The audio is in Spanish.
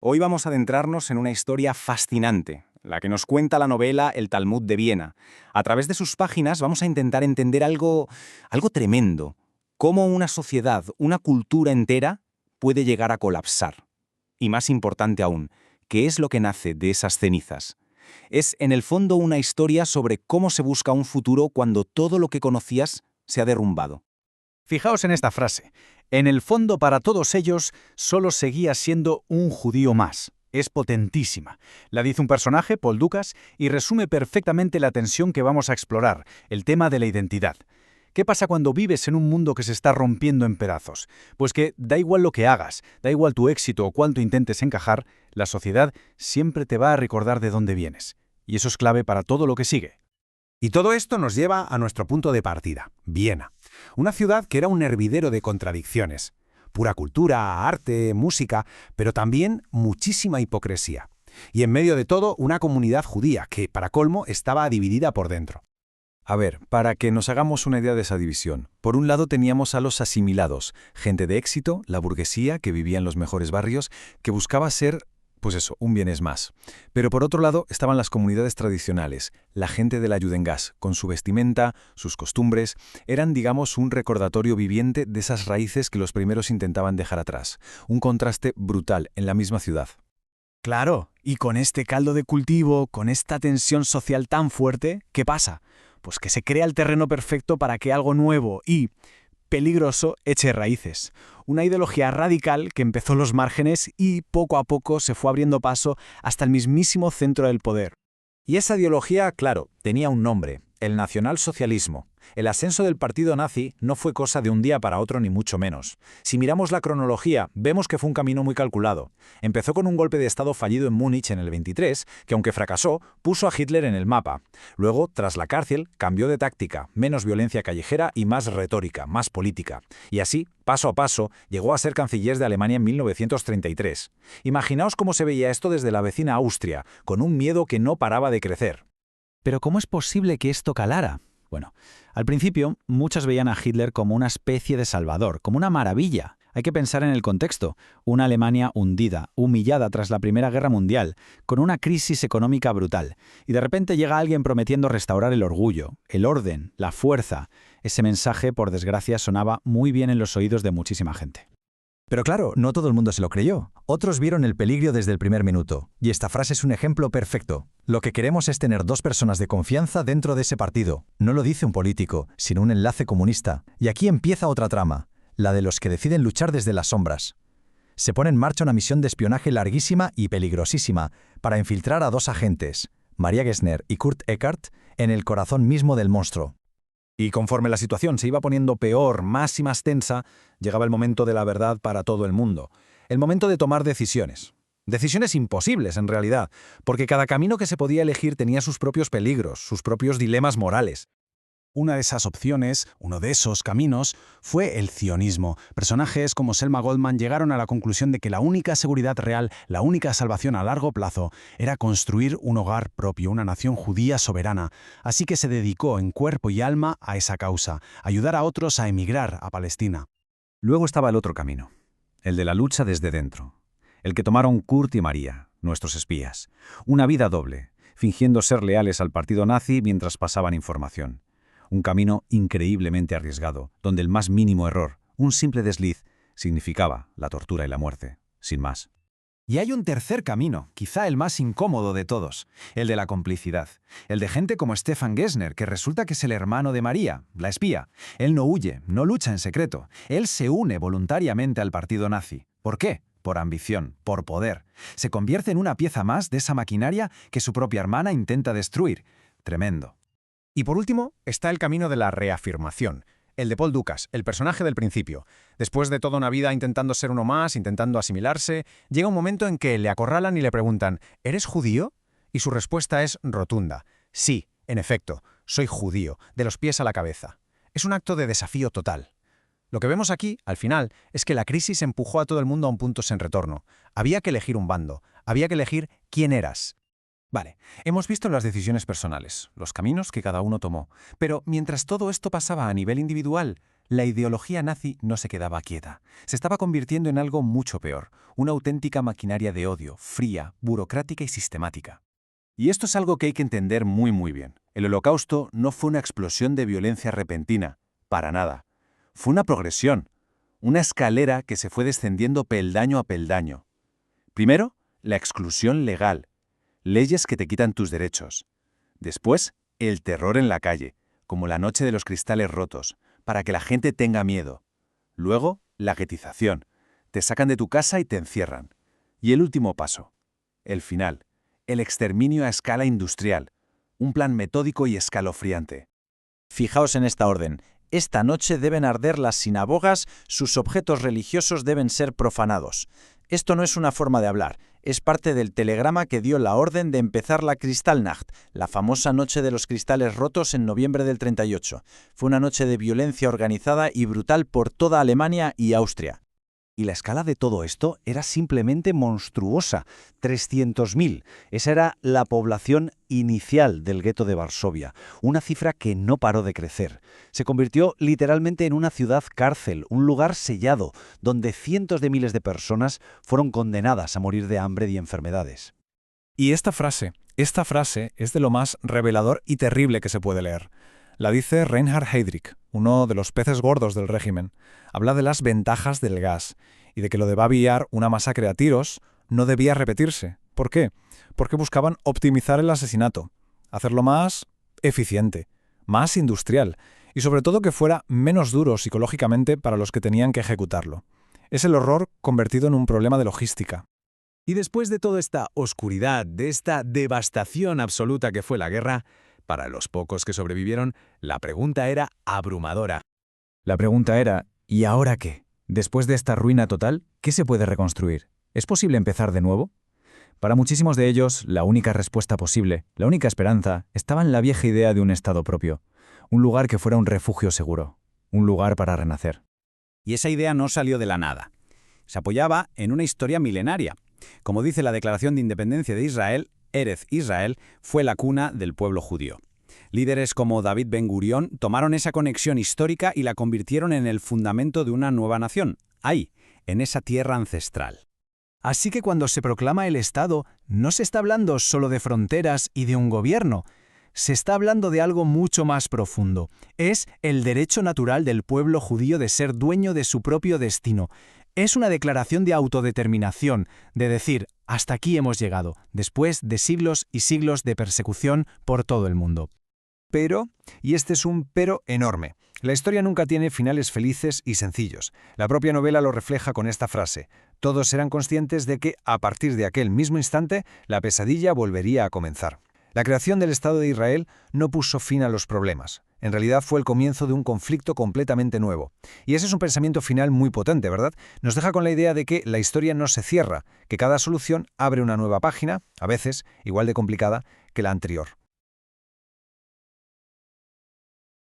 Hoy vamos a adentrarnos en una historia fascinante, la que nos cuenta la novela El Talmud de Viena. A través de sus páginas vamos a intentar entender algo tremendo, cómo una sociedad, una cultura entera puede llegar a colapsar. Y más importante aún, ¿qué es lo que nace de esas cenizas? Es, en el fondo, una historia sobre cómo se busca un futuro cuando todo lo que conocías se ha derrumbado. Fijaos en esta frase. En el fondo, para todos ellos, solo seguía siendo un judío más. Es potentísima. La dice un personaje, Paul Dukas, y resume perfectamente la tensión que vamos a explorar, el tema de la identidad. ¿Qué pasa cuando vives en un mundo que se está rompiendo en pedazos? Pues que da igual lo que hagas, da igual tu éxito o cuánto intentes encajar, la sociedad siempre te va a recordar de dónde vienes. Y eso es clave para todo lo que sigue. Y todo esto nos lleva a nuestro punto de partida, Viena. Una ciudad que era un hervidero de contradicciones. Pura cultura, arte, música, pero también muchísima hipocresía. Y en medio de todo, una comunidad judía que, para colmo, estaba dividida por dentro. A ver, para que nos hagamos una idea de esa división. Por un lado teníamos a los asimilados, gente de éxito, la burguesía, que vivía en los mejores barrios, que buscaba ser, pues eso, un bienes más. Pero por otro lado estaban las comunidades tradicionales, la gente de la Judengasse, con su vestimenta, sus costumbres, eran, digamos, un recordatorio viviente de esas raíces que los primeros intentaban dejar atrás. Un contraste brutal en la misma ciudad. Claro, y con este caldo de cultivo, con esta tensión social tan fuerte, ¿qué pasa? Pues que se crea el terreno perfecto para que algo nuevo y peligroso eche raíces. Una ideología radical que empezó en los márgenes y poco a poco se fue abriendo paso hasta el mismísimo centro del poder. Y esa ideología, claro, tenía un nombre, el nacionalsocialismo. El ascenso del partido nazi no fue cosa de un día para otro ni mucho menos. Si miramos la cronología, vemos que fue un camino muy calculado. Empezó con un golpe de Estado fallido en Múnich en el 23, que aunque fracasó, puso a Hitler en el mapa. Luego, tras la cárcel, cambió de táctica, menos violencia callejera y más retórica, más política. Y así, paso a paso, llegó a ser canciller de Alemania en 1933. Imaginaos cómo se veía esto desde la vecina Austria, con un miedo que no paraba de crecer. Pero ¿cómo es posible que esto calara? Bueno, al principio muchos veían a Hitler como una especie de salvador, como una maravilla. Hay que pensar en el contexto. Una Alemania hundida, humillada tras la Primera Guerra Mundial, con una crisis económica brutal. Y de repente llega alguien prometiendo restaurar el orgullo, el orden, la fuerza. Ese mensaje, por desgracia, sonaba muy bien en los oídos de muchísima gente. Pero claro, no todo el mundo se lo creyó. Otros vieron el peligro desde el primer minuto. Y esta frase es un ejemplo perfecto. Lo que queremos es tener dos personas de confianza dentro de ese partido. No lo dice un político, sino un enlace comunista. Y aquí empieza otra trama, la de los que deciden luchar desde las sombras. Se pone en marcha una misión de espionaje larguísima y peligrosísima para infiltrar a dos agentes, Maria Gessner y Kurt Eckart, en el corazón mismo del monstruo. Y conforme la situación se iba poniendo peor, más y más tensa, llegaba el momento de la verdad para todo el mundo. El momento de tomar decisiones. Decisiones imposibles, en realidad, porque cada camino que se podía elegir tenía sus propios peligros, sus propios dilemas morales. Una de esas opciones, uno de esos caminos, fue el cionismo. Personajes como Selma Goldman llegaron a la conclusión de que la única seguridad real, la única salvación a largo plazo, era construir un hogar propio, una nación judía soberana. Así que se dedicó en cuerpo y alma a esa causa, ayudar a otros a emigrar a Palestina. Luego estaba el otro camino, el de la lucha desde dentro, el que tomaron Kurt y María, nuestros espías. Una vida doble, fingiendo ser leales al partido nazi mientras pasaban información. Un camino increíblemente arriesgado, donde el más mínimo error, un simple desliz, significaba la tortura y la muerte, sin más. Y hay un tercer camino, quizá el más incómodo de todos, el de la complicidad. El de gente como Stefan Gessner, que resulta que es el hermano de María, la espía. Él no huye, no lucha en secreto. Él se une voluntariamente al partido nazi. ¿Por qué? Por ambición, por poder. Se convierte en una pieza más de esa maquinaria que su propia hermana intenta destruir. Tremendo. Y por último, está el camino de la reafirmación, el de Paul Dukas, el personaje del principio. Después de toda una vida intentando ser uno más, intentando asimilarse, llega un momento en que le acorralan y le preguntan, ¿eres judío? Y su respuesta es rotunda. Sí, en efecto, soy judío, de los pies a la cabeza. Es un acto de desafío total. Lo que vemos aquí, al final, es que la crisis empujó a todo el mundo a un punto sin retorno. Había que elegir un bando, había que elegir quién eras. Vale, hemos visto las decisiones personales, los caminos que cada uno tomó. Pero mientras todo esto pasaba a nivel individual, La ideología nazi no se quedaba quieta. Se estaba convirtiendo en algo mucho peor, una auténtica maquinaria de odio, fría, burocrática y sistemática. Y esto es algo que hay que entender muy bien. El Holocausto no fue una explosión de violencia repentina, para nada. Fue una progresión, una escalera que se fue descendiendo peldaño a peldaño. Primero, la exclusión legal, leyes que te quitan tus derechos. Después, el terror en la calle, como la noche de los cristales rotos, para que la gente tenga miedo. Luego, la guetización. Te sacan de tu casa y te encierran. Y el último paso, el final, el exterminio a escala industrial, un plan metódico y escalofriante. Fijaos en esta orden. Esta noche deben arder las sinagogas, sus objetos religiosos deben ser profanados. Esto no es una forma de hablar, es parte del telegrama que dio la orden de empezar la Kristallnacht, la famosa noche de los cristales rotos en noviembre del 38. Fue una noche de violencia organizada y brutal por toda Alemania y Austria. Y la escala de todo esto era simplemente monstruosa, 300.000. Esa era la población inicial del gueto de Varsovia, una cifra que no paró de crecer. Se convirtió literalmente en una ciudad cárcel, un lugar sellado, donde cientos de miles de personas fueron condenadas a morir de hambre y enfermedades. Y esta frase es de lo más revelador y terrible que se puede leer. La dice Reinhard Heydrich, uno de los peces gordos del régimen. Habla de las ventajas del gas y de que lo de Babi Yar, una masacre a tiros, no debía repetirse. ¿Por qué? Porque buscaban optimizar el asesinato, hacerlo más eficiente, más industrial y sobre todo que fuera menos duro psicológicamente para los que tenían que ejecutarlo. Es el horror convertido en un problema de logística. Y después de toda esta oscuridad, de esta devastación absoluta que fue la guerra, para los pocos que sobrevivieron, la pregunta era abrumadora. La pregunta era, ¿y ahora qué? Después de esta ruina total, ¿qué se puede reconstruir? ¿Es posible empezar de nuevo? Para muchísimos de ellos, la única respuesta posible, la única esperanza, estaba en la vieja idea de un Estado propio, un lugar que fuera un refugio seguro, un lugar para renacer. Y esa idea no salió de la nada. Se apoyaba en una historia milenaria. Como dice la Declaración de Independencia de Israel, Erez Israel fue la cuna del pueblo judío. Líderes como David Ben Gurión tomaron esa conexión histórica y la convirtieron en el fundamento de una nueva nación, ahí, en esa tierra ancestral. Así que cuando se proclama el Estado, no se está hablando solo de fronteras y de un gobierno. Se está hablando de algo mucho más profundo. Es el derecho natural del pueblo judío de ser dueño de su propio destino. Es una declaración de autodeterminación, de decir, hasta aquí hemos llegado, después de siglos y siglos de persecución por todo el mundo. Pero, y este es un pero enorme, la historia nunca tiene finales felices y sencillos. La propia novela lo refleja con esta frase. Todos eran conscientes de que, a partir de aquel mismo instante, la pesadilla volvería a comenzar. La creación del Estado de Israel no puso fin a los problemas. En realidad fue el comienzo de un conflicto completamente nuevo. Y ese es un pensamiento final muy potente, ¿verdad? Nos deja con la idea de que la historia no se cierra, que cada solución abre una nueva página, a veces igual de complicada que la anterior.